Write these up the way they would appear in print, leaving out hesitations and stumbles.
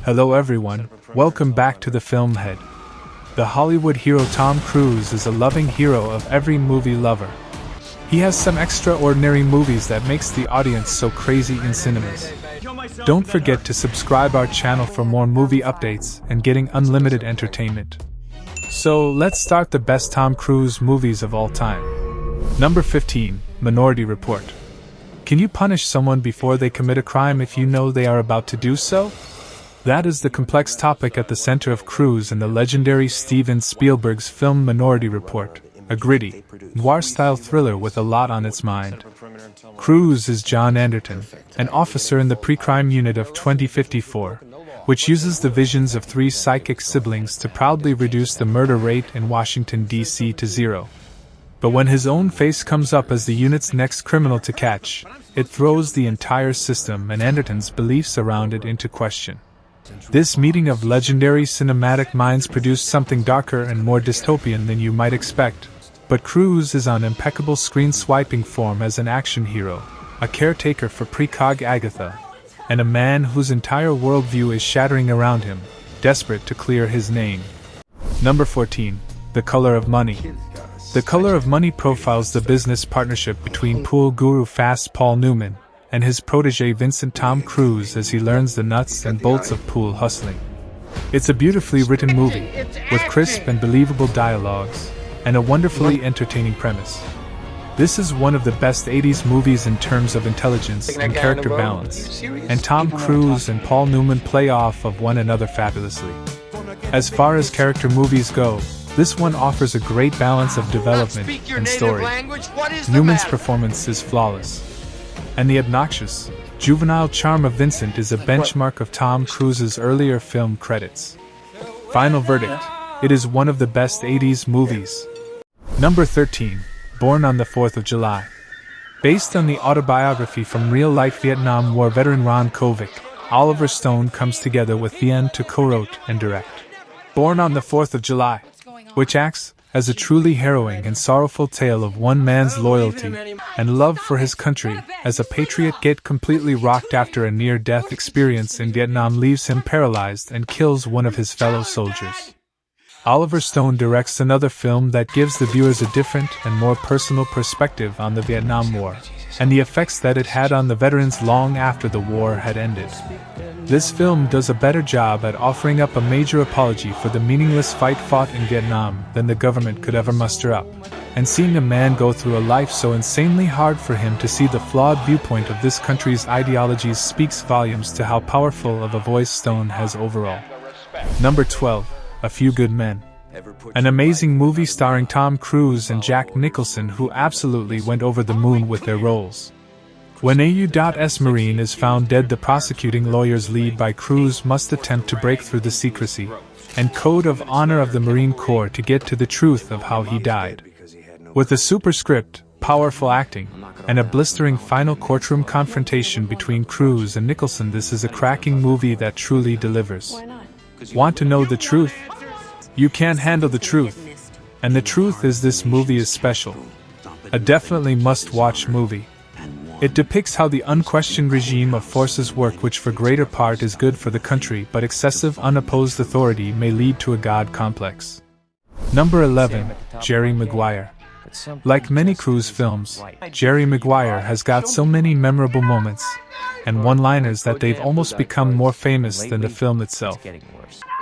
Hello everyone, welcome back to the FilmHead. The Hollywood hero Tom Cruise is a loving hero of every movie lover. He has some extraordinary movies that makes the audience so crazy in cinemas. Don't forget to subscribe our channel for more movie updates and getting unlimited entertainment. So let's start the best Tom Cruise movies of all time. Number 15, Minority Report. Can you punish someone before they commit a crime if you know they are about to do so? That is the complex topic at the center of Cruise and the legendary Steven Spielberg's film Minority Report, a gritty, noir-style thriller with a lot on its mind. Cruise is John Anderton, an officer in the pre-crime unit of 2054, which uses the visions of three psychic siblings to proudly reduce the murder rate in Washington, D.C. to zero. But when his own face comes up as the unit's next criminal to catch, it throws the entire system and Anderton's beliefs around it into question. This meeting of legendary cinematic minds produced something darker and more dystopian than you might expect, but Cruise is on impeccable screen-swiping form as an action hero, a caretaker for Precog Agatha, and a man whose entire worldview is shattering around him, desperate to clear his name. Number 14, The Color of Money. The Color of Money profiles the business partnership between pool guru Fast Paul Newman and his protege Vincent Tom Cruise as he learns the nuts and bolts of pool hustling. It's a beautifully written movie, with crisp and believable dialogues, and a wonderfully entertaining premise. This is one of the best 80s movies in terms of intelligence and character balance, and Tom Cruise and Paul Newman play off of one another fabulously. As far as character movies go, this one offers a great balance of development and story. Newman's performance is flawless, and the obnoxious, juvenile charm of Vincent is a benchmark of Tom Cruise's earlier film credits. Final verdict, it is one of the best 80s movies. Number 13, Born on the 4th of July. Based on the autobiography from real-life Vietnam War veteran Ron Kovic, Oliver Stone comes together with Thien to co-wrote and direct Born on the 4th of July, which acts as a truly harrowing and sorrowful tale of one man's loyalty and love for his country as a patriot gets completely rocked after a near-death experience in Vietnam leaves him paralyzed and kills one of his fellow soldiers. Oliver Stone directs another film that gives the viewers a different and more personal perspective on the Vietnam War and the effects that it had on the veterans long after the war had ended. This film does a better job at offering up a major apology for the meaningless fight fought in Vietnam than the government could ever muster up, and seeing a man go through a life so insanely hard for him to see the flawed viewpoint of this country's ideologies speaks volumes to how powerful of a voice Stone has overall. Number 12, A Few Good Men. An amazing movie starring Tom Cruise and Jack Nicholson who absolutely went over the moon with their roles. When A.U.S. Marine is found dead, the prosecuting lawyers led by Cruise must attempt to break through the secrecy and code of honor of the Marine Corps to get to the truth of how he died. With a superscript, powerful acting, and a blistering final courtroom confrontation between Cruise and Nicholson, this is a cracking movie that truly delivers. Want to know the truth? You can't handle the truth. And the truth is, this movie is special. A definitely must-watch movie. It depicts how the unquestioned regime of forces work, which for greater part is good for the country, but excessive unopposed authority may lead to a god complex. Number 11, Jerry Maguire. Like many Cruise films, Jerry Maguire has got so many memorable moments and one-liners that they've almost become more famous than the film itself.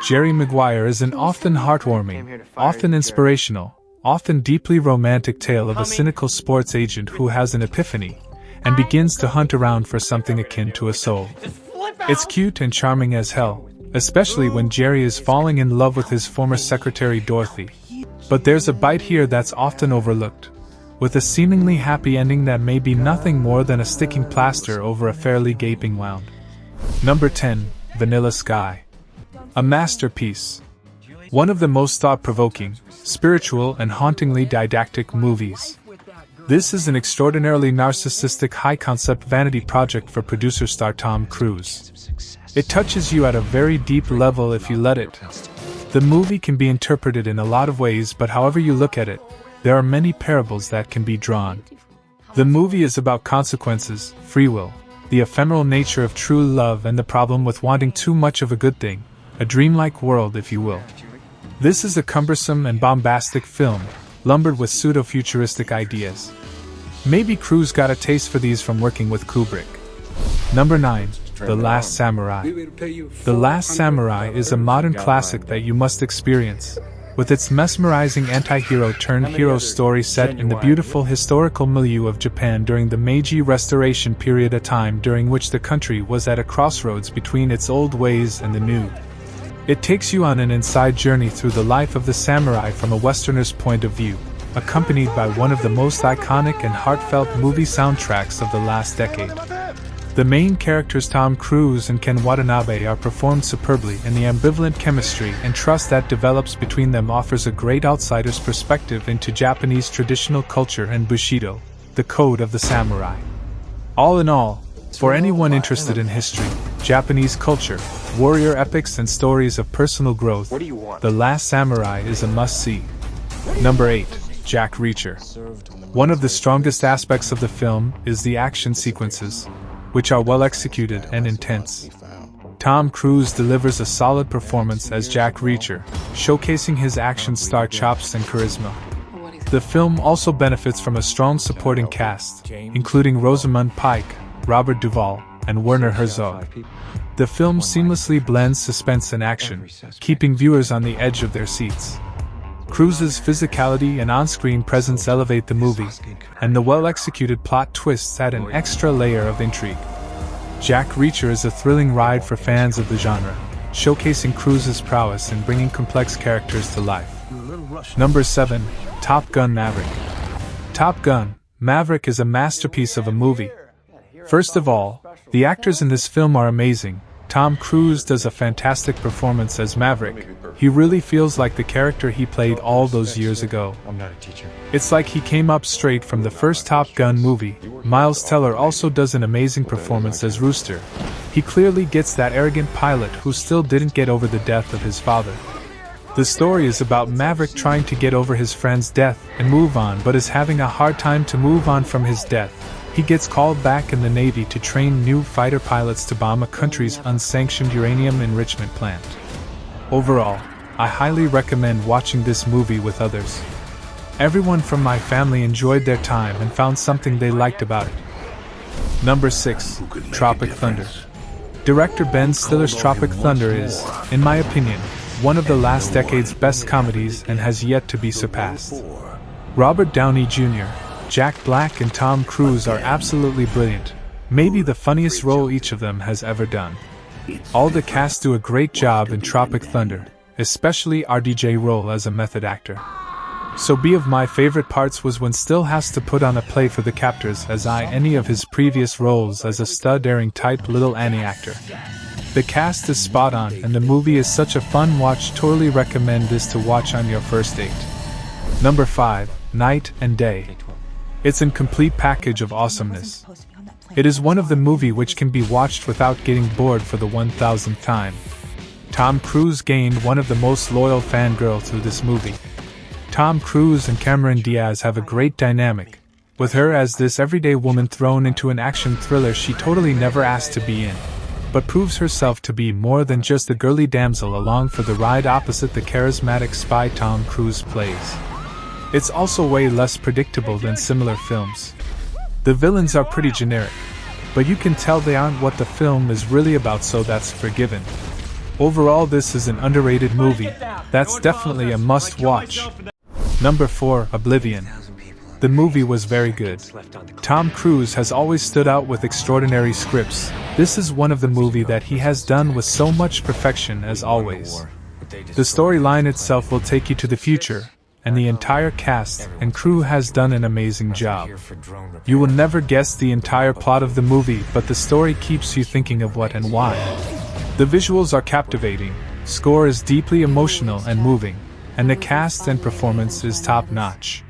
Jerry Maguire is an often heartwarming, often inspirational, often deeply romantic tale of a cynical sports agent who has an epiphany and begins to hunt around for something akin to a soul. It's cute and charming as hell, especially when Jerry is falling in love with his former secretary Dorothy. But there's a bite here that's often overlooked, with a seemingly happy ending that may be nothing more than a sticking plaster over a fairly gaping wound. Number 10, Vanilla Sky. A masterpiece. One of the most thought-provoking, spiritual, and hauntingly didactic movies. This is an extraordinarily narcissistic high-concept vanity project for producer star Tom Cruise. It touches you at a very deep level if you let it. The movie can be interpreted in a lot of ways, but however you look at it, there are many parables that can be drawn. The movie is about consequences, free will, the ephemeral nature of true love and the problem with wanting too much of a good thing, a dreamlike world if you will. This is a cumbersome and bombastic film, lumbered with pseudo-futuristic ideas. Maybe Cruise got a taste for these from working with Kubrick. Number 9. The Last Samurai. The Last Samurai is a modern classic that you must experience, with its mesmerizing anti-hero turned hero story set in the beautiful historical milieu of Japan during the Meiji Restoration period, a time during which the country was at a crossroads between its old ways and the new. It takes you on an inside journey through the life of the samurai from a Westerner's point of view, accompanied by one of the most iconic and heartfelt movie soundtracks of the last decade. The main characters Tom Cruise and Ken Watanabe are performed superbly, and the ambivalent chemistry and trust that develops between them offers a great outsider's perspective into Japanese traditional culture and Bushido, the code of the samurai. All in all, for anyone interested in history, Japanese culture, warrior epics and stories of personal growth, The Last Samurai is a must-see. Number 8. Jack Reacher. One of the strongest aspects of the film is the action sequences, which are well executed and intense. Tom Cruise delivers a solid performance as Jack Reacher, showcasing his action star chops and charisma. The film also benefits from a strong supporting cast, including Rosamund Pike, Robert Duvall, and Werner Herzog. The film seamlessly blends suspense and action, keeping viewers on the edge of their seats. Cruise's physicality and on-screen presence elevate the movie, and the well-executed plot twists add an extra layer of intrigue. Jack Reacher is a thrilling ride for fans of the genre, showcasing Cruise's prowess in bringing complex characters to life. Number 7. Top Gun Maverick. Top Gun Maverick is a masterpiece of a movie. First of all, the actors in this film are amazing. Tom Cruise does a fantastic performance as Maverick. He really feels like the character he played all those years ago. It's like he came up straight from the first Top Gun movie. Miles Teller also does an amazing performance as Rooster. He clearly gets that arrogant pilot who still didn't get over the death of his father. The story is about Maverick trying to get over his friend's death and move on, but is having a hard time to move on from his death. He gets called back in the Navy to train new fighter pilots to bomb a country's unsanctioned uranium enrichment plant. Overall, I highly recommend watching this movie with others. Everyone from my family enjoyed their time and found something they liked about it. Number 6. Tropic Thunder. Director Ben Stiller's Tropic Thunder is, in my opinion, one of the last decade's best comedies and has yet to be surpassed. Robert Downey Jr., Jack Black and Tom Cruise are absolutely brilliant, maybe the funniest role each of them has ever done. All the cast do a great job in Tropic Thunder, especially RDJ role as a method actor. So B of my favorite parts was when Still has to put on a play for the captors as any of his previous roles as a stud-daring type Little Annie actor. The cast is spot on and the movie is such a fun watch, totally recommend this to watch on your first date. Number 5. Night and Day. It's a complete package of awesomeness. It is one of the movie which can be watched without getting bored for the 1000th time. Tom Cruise gained one of the most loyal fangirl through this movie. Tom Cruise and Cameron Diaz have a great dynamic, with her as this everyday woman thrown into an action thriller she totally never asked to be in, but proves herself to be more than just a girly damsel along for the ride opposite the charismatic spy Tom Cruise plays. It's also way less predictable than similar films. The villains are pretty generic, but you can tell they aren't what the film is really about, so that's forgiven. Overall, this is an underrated movie that's definitely a must-watch. Number 4. Oblivion. The movie was very good. Tom Cruise has always stood out with extraordinary scripts. This is one of the movies that he has done with so much perfection as always. The storyline itself will take you to the future, and the entire cast and crew has done an amazing job. You will never guess the entire plot of the movie, but the story keeps you thinking of what and why. The visuals are captivating, score is deeply emotional and moving, and the cast and performance is top-notch.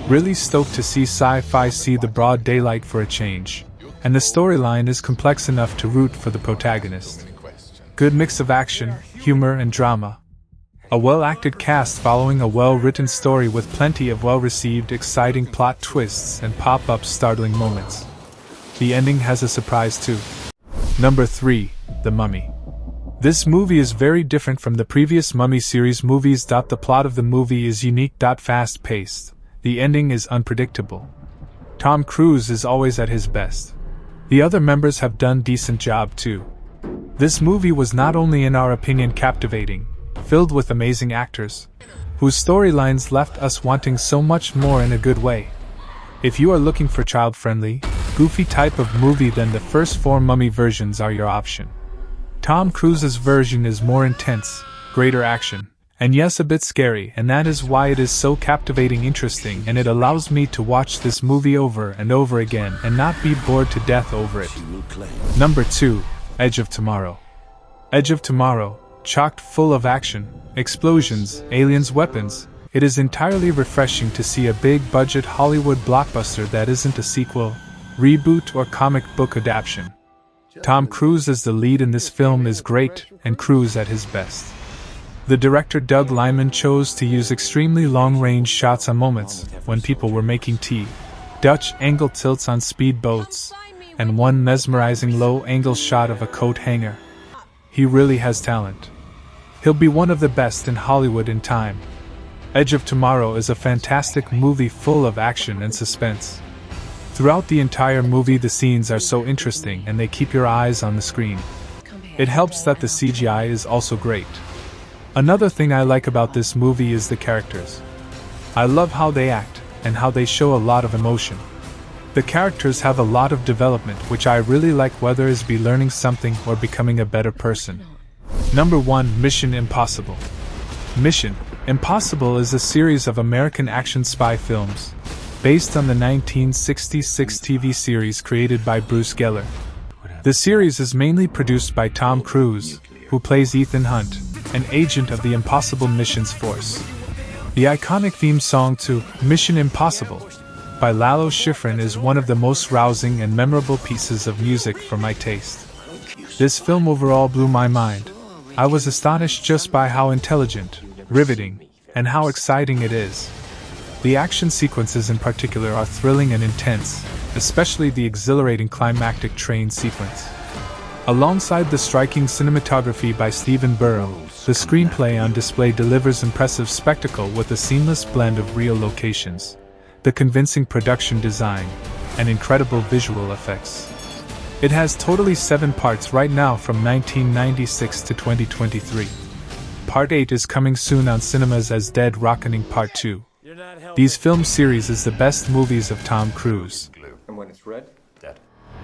Really stoked to see sci-fi see the broad daylight for a change, and the storyline is complex enough to root for the protagonist. Good mix of action, humor and drama. A well-acted cast following a well-written story with plenty of well-received exciting plot twists and pop-up startling moments. The ending has a surprise too. Number 3. The Mummy. This movie is very different from the previous Mummy series movies. The plot of the movie is unique. Fast-paced. The ending is unpredictable. Tom Cruise is always at his best. The other members have done decent job too. This movie was not only in our opinion captivating, filled with amazing actors, whose storylines left us wanting so much more in a good way. If you are looking for child-friendly, goofy type of movie, then the first 4 Mummy versions are your option. Tom Cruise's version is more intense, greater action, and yes, a bit scary, and that is why it is so captivating, interesting, and it allows me to watch this movie over and over again and not be bored to death over it. Number 2. Edge of Tomorrow. Edge of Tomorrow, chock full of action, explosions, aliens, weapons. It is entirely refreshing to see a big-budget Hollywood blockbuster that isn't a sequel, reboot, or comic book adaptation. Tom Cruise as the lead in this film is great, and Cruise at his best. The director Doug Liman chose to use extremely long-range shots on moments when people were making tea, Dutch angle tilts on speed boats, and one mesmerizing low-angle shot of a coat hanger. He really has talent. He'll be one of the best in Hollywood in time. Edge of Tomorrow is a fantastic movie full of action and suspense. Throughout the entire movie, the scenes are so interesting and they keep your eyes on the screen. It helps that the CGI is also great. Another thing I like about this movie is the characters. I love how they act and how they show a lot of emotion. The characters have a lot of development, which I really like, whether it's be learning something or becoming a better person. Number 1. Mission Impossible. Mission Impossible is a series of American action spy films, based on the 1966 TV series created by Bruce Geller. The series is mainly produced by Tom Cruise, who plays Ethan Hunt, an agent of the Impossible Missions Force. The iconic theme song to Mission Impossible by Lalo Schifrin is one of the most rousing and memorable pieces of music for my taste. This film overall blew my mind. I was astonished just by how intelligent, riveting, and how exciting it is. The action sequences in particular are thrilling and intense, especially the exhilarating climactic train sequence. Alongside the striking cinematography by Stephen Burrow, the screenplay on display delivers impressive spectacle with a seamless blend of real locations, the convincing production design, and incredible visual effects. It has totally 7 parts right now from 1996 to 2023. Part 8 is coming soon on cinemas as Dead Reckoning Part 2. These film series is the best movies of Tom Cruise. And when it's red,